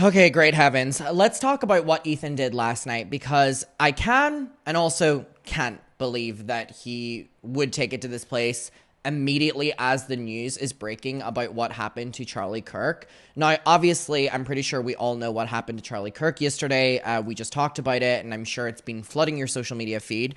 Okay, great heavens. Let's talk about what Ethan did last night because I can and also can't believe that he would take it to this place immediately as the news is breaking about what happened to Charlie Kirk. Now, obviously, I'm pretty sure we all know what happened to Charlie Kirk yesterday. We just talked about it, and I'm sure it's been flooding your social media feed.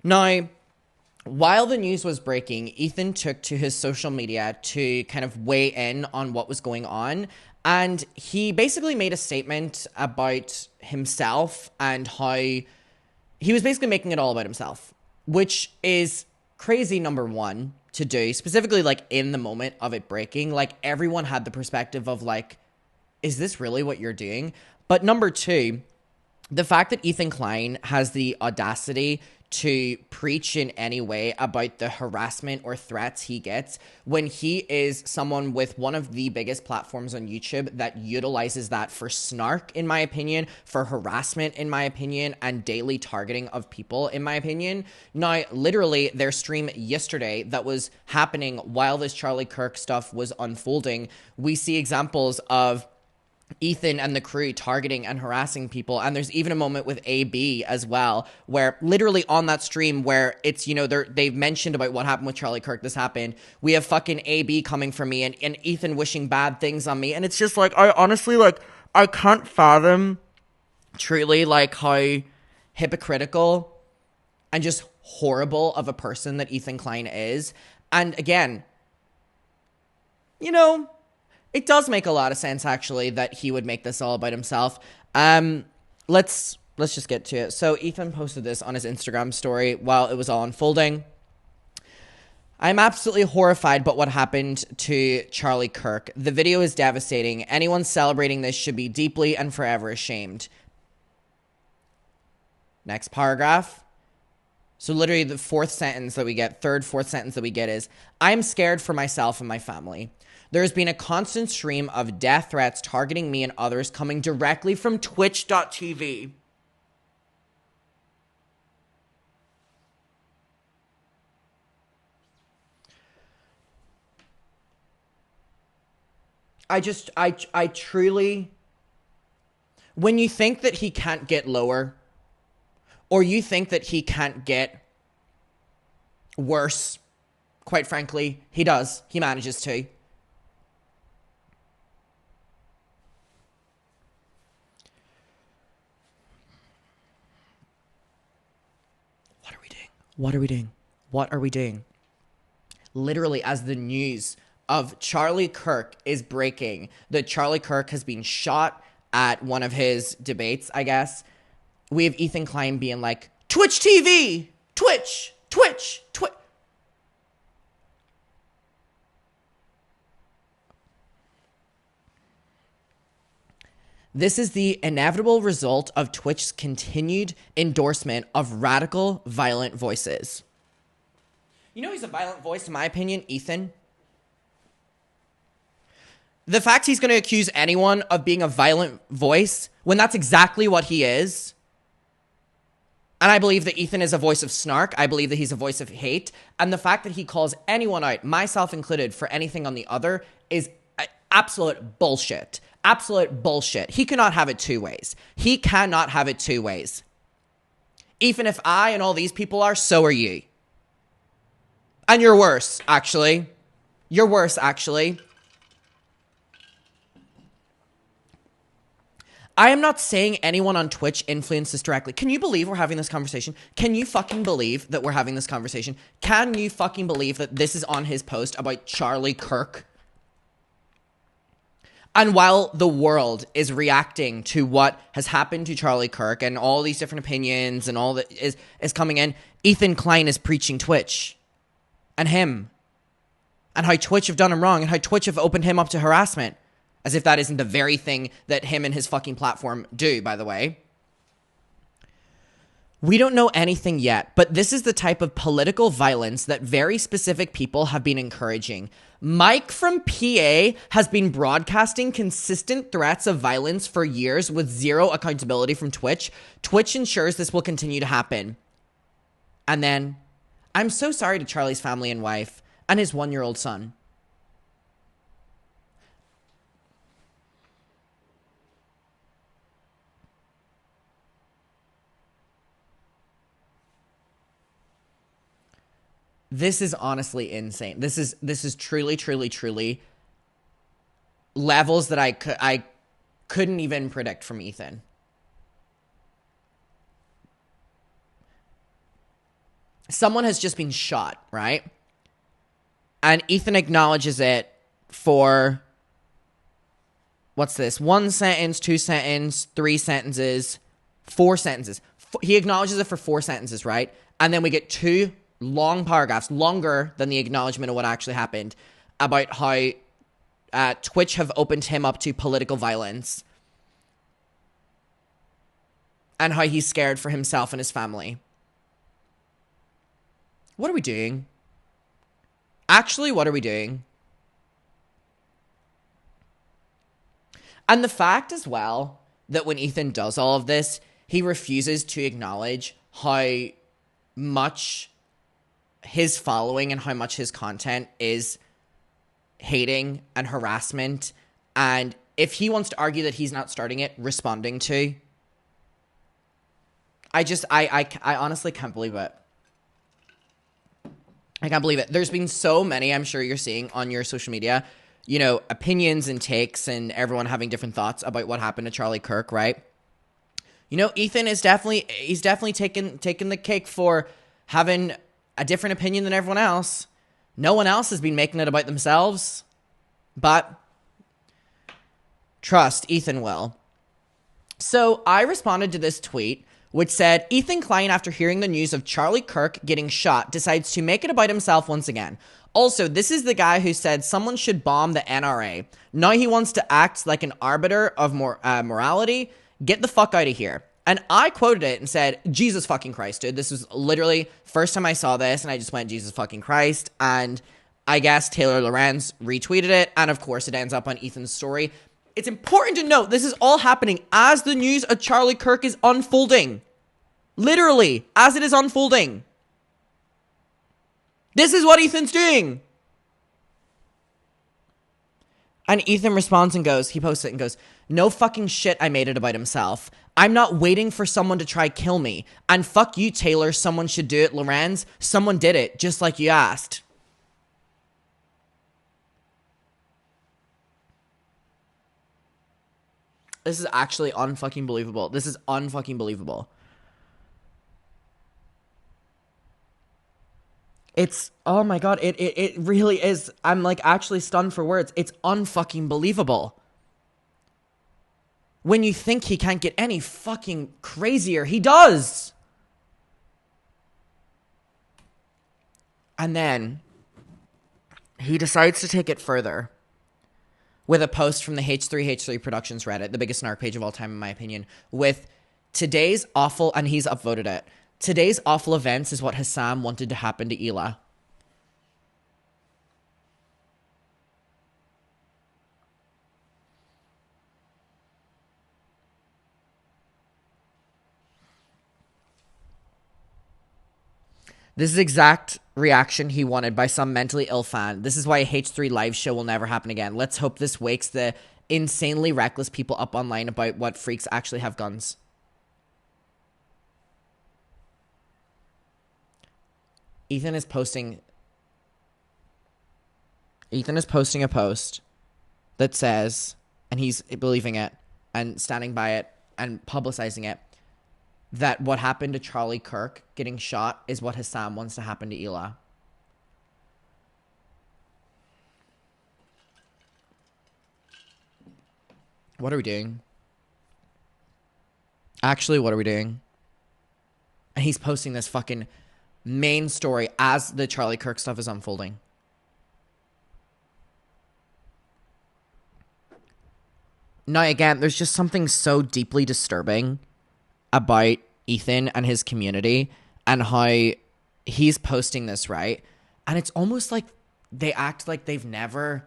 Now, while the news was breaking, Ethan took to his social media to kind of weigh in on what was going on. And he basically made a statement about himself and how he was basically making it all about himself, which is crazy, number one, to do, specifically like in the moment of it breaking. Like everyone had the perspective of like, is this really what you're doing? But number two, the fact that Ethan Klein has the audacity to preach in any way about the harassment or threats he gets when he is someone with one of the biggest platforms on YouTube that utilizes that for snark, in my opinion, for harassment, in my opinion, and daily targeting of people, in my opinion. Now, literally, their stream yesterday that was happening while this Charlie Kirk stuff was unfolding, we see examples of Ethan and the crew targeting and harassing people. And there's even a moment with AB as well, where literally on that stream where it's, you know, they've mentioned about what happened with Charlie Kirk, this happened. We have fucking AB coming for me and Ethan wishing bad things on me. And it's just like, I honestly, like, I can't fathom truly like how hypocritical and just horrible of a person that Ethan Klein is. And again, you know, it does make a lot of sense, actually, that he would make this all about himself. Let's just get to it. So Ethan posted this on his Instagram story while it was all unfolding. I'm absolutely horrified by what happened to Charlie Kirk. The video is devastating. Anyone celebrating this should be deeply and forever ashamed. Next paragraph. So literally the fourth, fourth sentence that we get is, I'm scared for myself and my family. There's been a constant stream of death threats targeting me and others coming directly from twitch.tv. I truly, when you think that he can't get lower, or you think that he can't get worse, quite frankly, he does. He manages to. What are we doing? What are we doing? Literally, as the news of Charlie Kirk is breaking, that Charlie Kirk has been shot at one of his debates, I guess, we have Ethan Klein being like, Twitch TV, Twitch, Twitch, Twitch. This is the inevitable result of Twitch's continued endorsement of radical, violent voices. You know he's a violent voice, in my opinion, Ethan. The fact he's going to accuse anyone of being a violent voice, when that's exactly what he is. And I believe that Ethan is a voice of snark. I believe that he's a voice of hate. And the fact that he calls anyone out, myself included, for anything on the other is absolute bullshit. Absolute bullshit. He cannot have it two ways. He cannot have it two ways. Even if I and all these people are, so are you. And you're worse, actually. You're worse, actually. I am not saying anyone on Twitch influenced this directly. Can you believe we're having this conversation? Can you fucking believe that we're having this conversation? Can you fucking believe that this is on his post about Charlie Kirk? And while the world is reacting to what has happened to Charlie Kirk and all these different opinions and all that is coming in, Ethan Klein is preaching Twitch and him and how Twitch have done him wrong and how Twitch have opened him up to harassment. As if that isn't the very thing that him and his fucking platform do, by the way. We don't know anything yet, but this is the type of political violence that very specific people have been encouraging. Mike from PA has been broadcasting consistent threats of violence for years with zero accountability from Twitch. Twitch ensures this will continue to happen. And then, I'm so sorry to Charlie's family and wife and his 1-year-old son. This is honestly insane. This is truly, truly, truly levels that I couldn't even predict from Ethan. Someone has just been shot, right? And Ethan acknowledges it for, what's this? 1 sentence, 2 sentences, 3 sentences, 4 sentences. He acknowledges it for 4 sentences, right? And then we get 2 long paragraphs, longer than the acknowledgement of what actually happened, about how Twitch have opened him up to political violence and how he's scared for himself and his family. What are we doing? Actually, what are we doing? And the fact as well that when Ethan does all of this, he refuses to acknowledge how much his following and how much his content is hating and harassment. And if he wants to argue that he's not starting it, responding to. I honestly can't believe it. I can't believe it. There's been so many, I'm sure you're seeing on your social media, you know, opinions and takes and everyone having different thoughts about what happened to Charlie Kirk, right? You know, Ethan is definitely taking the cake for having a different opinion than everyone else. No one else has been making it about themselves. But trust, Ethan will. So I responded to this tweet, which said, Ethan Klein, after hearing the news of Charlie Kirk getting shot, decides to make it about himself once again. Also, this is the guy who said someone should bomb the NRA. Now he wants to act like an arbiter of morality. Get the fuck out of here. And I quoted it and said, Jesus fucking Christ, dude. This was literally first time I saw this, and I just went, Jesus fucking Christ. And I guess Taylor Lorenz retweeted it, and of course it ends up on Ethan's story. It's important to note this is all happening as the news of Charlie Kirk is unfolding. Literally, as it is unfolding. This is what Ethan's doing. And Ethan responds and goes, he posts it and goes, no fucking shit, I made it about himself. I'm not waiting for someone to try kill me. And fuck you, Taylor, someone should do it, Lorenz. Someone did it, just like you asked. This is actually unfucking believable. This is unfucking believable. It's, oh my god, it really is. I'm like actually stunned for words. It's unfucking believable. When you think he can't get any fucking crazier, he does. And then he decides to take it further with a post from the H3H3 Productions Reddit, the biggest snark page of all time in my opinion, with today's awful, and he's upvoted it. Today's awful events is what Hassam wanted to happen to Hila. This is exact reaction he wanted by some mentally ill fan. This is why a H3 live show will never happen again. Let's hope this wakes the insanely reckless people up online about what freaks actually have guns. Ethan is posting a post that says, and he's believing it and standing by it and publicizing it, that what happened to Charlie Kirk getting shot is what Hassam wants to happen to Hila. What are we doing? Actually, what are we doing? And he's posting this fucking main story as the Charlie Kirk stuff is unfolding. Now, again, there's just something so deeply disturbing about Ethan and his community and how he's posting this, right? And it's almost like they act like they've never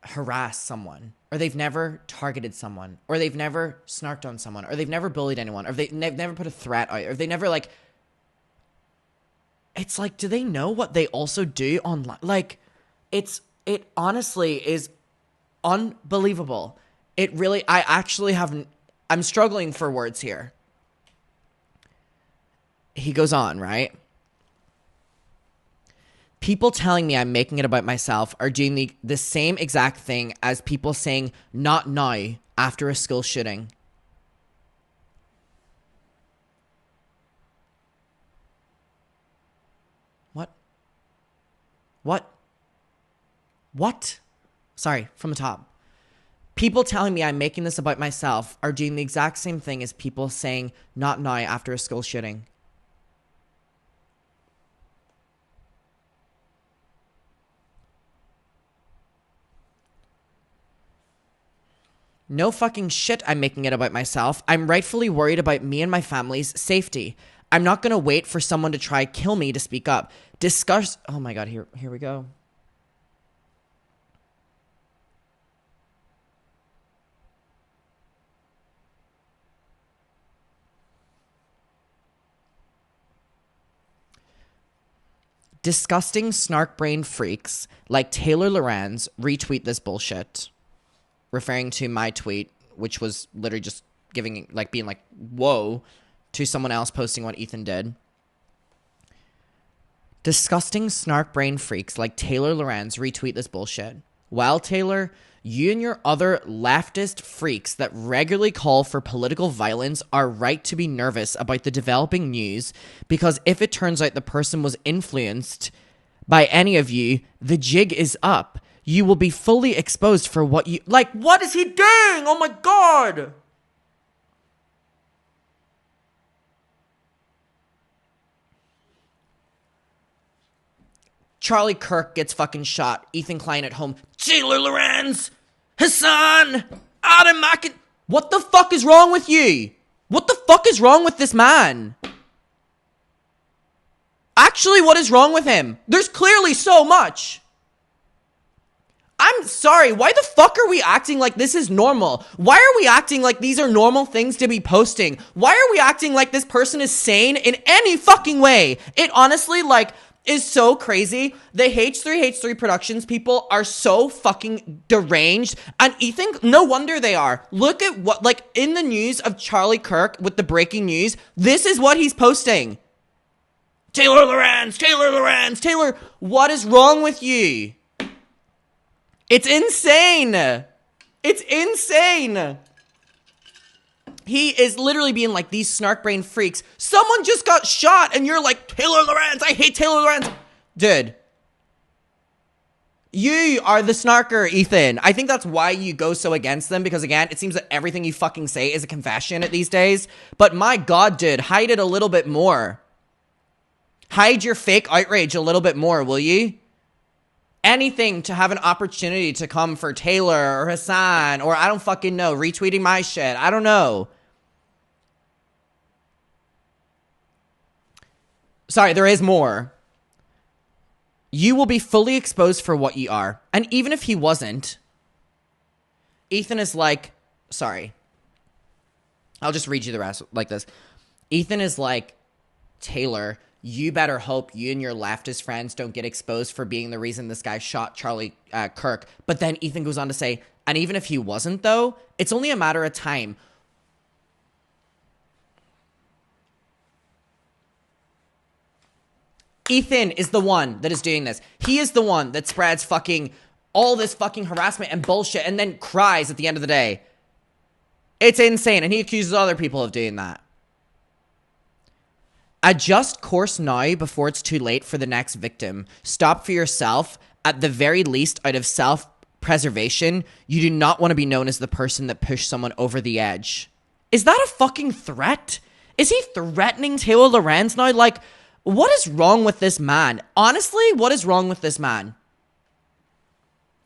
harassed someone, or they've never targeted someone, or they've never snarked on someone, or they've never bullied anyone, or they've never put a threat out, or they never like... It's like, do they know what they also do online? Like, it honestly is unbelievable. It really, I actually haven't, I'm struggling for words here. He goes on, right? People telling me I'm making it about myself are doing the same exact thing as people saying not now after a school shooting. What? Sorry, from the top. People telling me I'm making this about myself are doing the exact same thing as people saying not now after a school shooting. No fucking shit I'm making it about myself. I'm rightfully worried about me and my family's safety. I'm not gonna wait for someone to try kill me to speak up. Oh my god, here we go. Disgusting snark-brained freaks like Taylor Lorenz retweet this bullshit. Referring to my tweet, which was literally just being like, whoa, to someone else posting what Ethan did. Disgusting snark-brained freaks like Taylor Lorenz retweet this bullshit. Well, Taylor, you and your other leftist freaks that regularly call for political violence are right to be nervous about the developing news, because if it turns out the person was influenced by any of you, the jig is up. You will be fully exposed for what you... Like, what is he doing? Oh my god! Charlie Kirk gets fucking shot. Ethan Klein at home. Taylor Lorenz! Hassan! Adam Macken... What the fuck is wrong with you? What the fuck is wrong with this man? Actually, what is wrong with him? There's clearly so much. I'm sorry, why the fuck are we acting like this is normal? Why are we acting like these are normal things to be posting? Why are we acting like this person is sane in any fucking way? It honestly, is so crazy. The H3H3 Productions people are so fucking deranged. And Ethan, no wonder they are. Look at what, in the news of Charlie Kirk with the breaking news, this is what he's posting. Taylor Lorenz, what is wrong with you? It's insane. It's insane. He is literally being like, these snark-brained freaks. Someone just got shot and you're like, Taylor Lorenz, I hate Taylor Lorenz. Dude. You are the snarker, Ethan. I think that's why you go so against them, because again, it seems that everything you fucking say is a confession at these days. But my god, dude, hide it a little bit more. Hide your fake outrage a little bit more, will you? Anything to have an opportunity to come for Taylor or Hassan or I don't fucking know, retweeting my shit. I don't know. Sorry, there is more. You will be fully exposed for what you are. And even if he wasn't, Ethan is like, sorry. I'll just read you the rest like this. Ethan is like, Taylor, you better hope you and your leftist friends don't get exposed for being the reason this guy shot Charlie Kirk. But then Ethan goes on to say, and even if he wasn't, though, it's only a matter of time. Ethan is the one that is doing this. He is the one that spreads fucking all this fucking harassment and bullshit and then cries at the end of the day. It's insane. And he accuses other people of doing that. Adjust course now before it's too late for the next victim. Stop for yourself. At the very least, out of self-preservation, you do not want to be known as the person that pushed someone over the edge. Is that a fucking threat? Is he threatening Taylor Lorenz now? What is wrong with this man? Honestly, what is wrong with this man?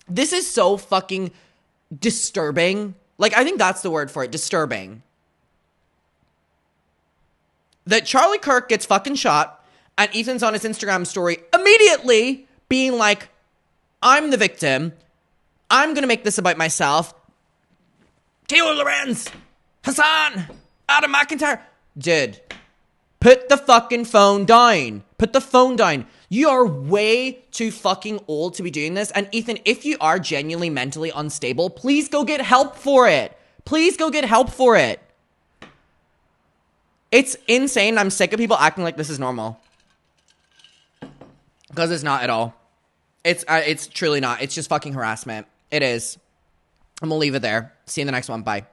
This is so fucking disturbing. I think that's the word for it. Disturbing. That Charlie Kirk gets fucking shot, and Ethan's on his Instagram story immediately being like, I'm the victim. I'm gonna make this about myself. Taylor Lorenz, Hassan, Adam McIntyre. Dude, put the fucking phone down. Put the phone down. You are way too fucking old to be doing this. And Ethan, if you are genuinely mentally unstable, please go get help for it. Please go get help for it. It's insane. I'm sick of people acting like this is normal. Because it's not at all. It's truly not. It's just fucking harassment. It is. I'm gonna leave it there. See you in the next one. Bye.